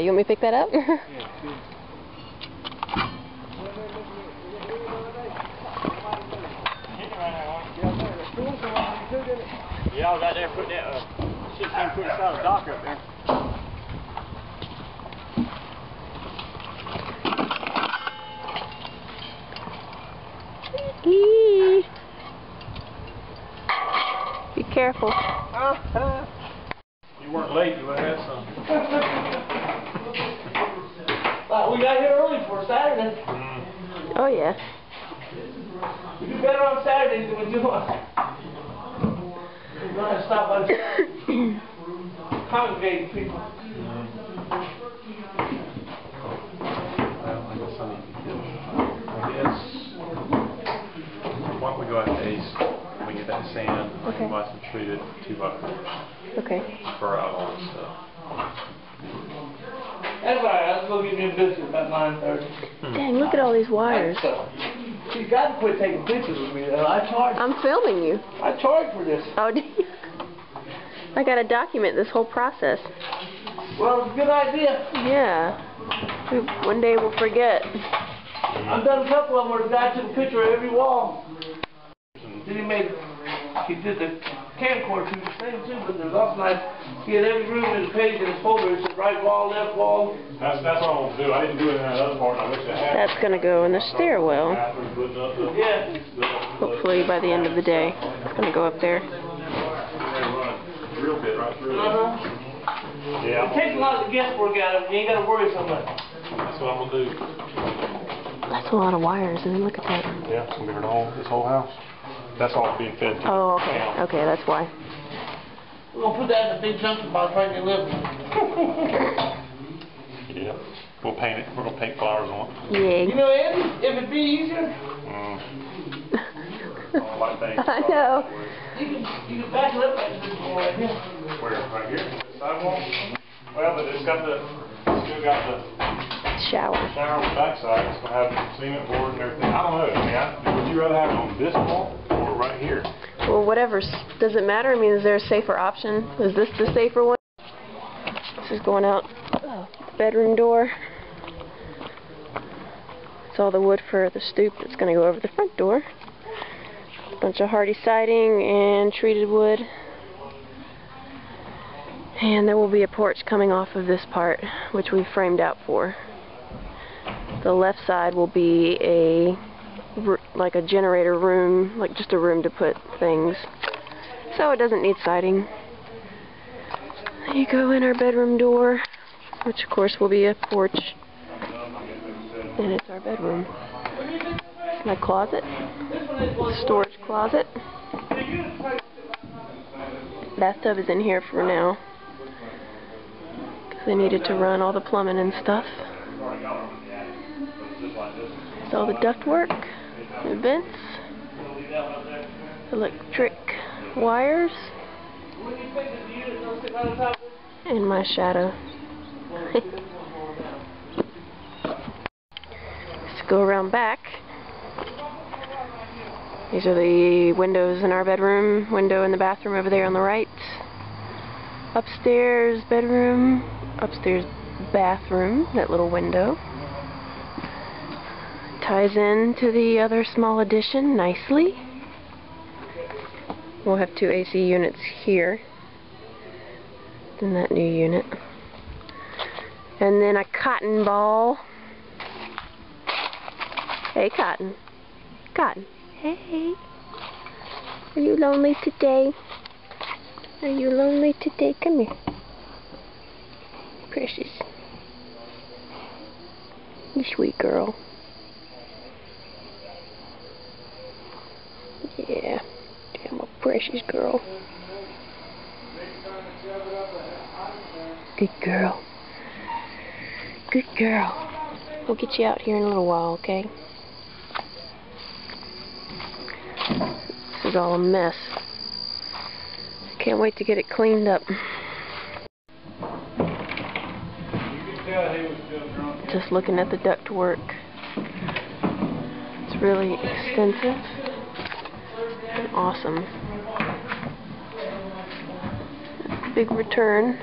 You want me to pick that up? Yeah, I was out there putting that 16-foot solid dock up there. Be careful. You weren't late, you would have had some. We got here early for Saturday. Oh, yeah. We do better on Saturdays than we do on. We're going to stop by the congregating people. Well, I guess why don't we go out to Ace and we get that sand, okay. Buy some treated 2x4s. Okay. For our own stuff. That's all right. I'll go get me a biscuit about 9:30. Dang, look at all these wires. You got to quit taking pictures with me, though. I charge. I'm filming you. I charge for this. Oh, do you? I got to document this whole process. Well, it's a good idea. Yeah. One day we'll forget. I've done a couple of them where the guy took a picture of every wall. Then he did the camcorder to the same too, but there's also nice. He had every room in the page in his folder. It said right wall, left wall. That's what I want to do. I didn't do it in that other part. I wish I had. That's going to go in the stairwell. Yeah. Hopefully by the end of the day. It's going to go up there. Drill bit right through it. Yeah. It takes a lot of the guesswork out of it. You ain't got to worry so much. That's what I'm going to do. That's a lot of wires. I mean, look at that. Yeah, it's going to be this whole house. That's all being fed to. Oh, okay. Okay, that's why. We're going to put that in a big junction box right in the living room. Yeah. We'll paint it. We're going to paint flowers on it. Yeah. You know, Andy, if it'd be easier. Like things. I know. You can back it up like this right here. Where? Right here? The sidewalk? Well, but it's still got the shower on the backside. It's going to have cement board and everything. I don't know. I mean, would you rather have it on this wall or right here? Well, whatever. Does it matter? I mean, is there a safer option? Is this the safer one? This is going out the bedroom door. It's all the wood for the stoop that's going to go over the front door. A bunch of hardy siding and treated wood. And there will be a porch coming off of this part, which we framed out for. The left side will be like a generator room, like just a room to put things. So it doesn't need siding. There you go in our bedroom door, which of course will be a porch. And it's our bedroom. My closet. Storage closet. Bathtub is in here for now. Because I needed to run all the plumbing and stuff. It's all the ductwork, the vents, electric wires, and my shadow. Let's go around back. These are the windows in our bedroom, window in the bathroom over there on the right. Upstairs bedroom, upstairs bathroom, that little window. Ties in to the other small addition nicely. We'll have 2 AC units here. In that new unit. And then a cotton ball. Hey, Cotton. Cotton. Hey. Are you lonely today? Are you lonely today? Come here. Precious. You sweet girl. Yeah. I'm a precious girl. Good girl. Good girl. We'll get you out here in a little while, okay? This is all a mess. Can't wait to get it cleaned up. Just looking at the ductwork. It's really extensive and awesome. Big return.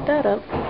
put that up.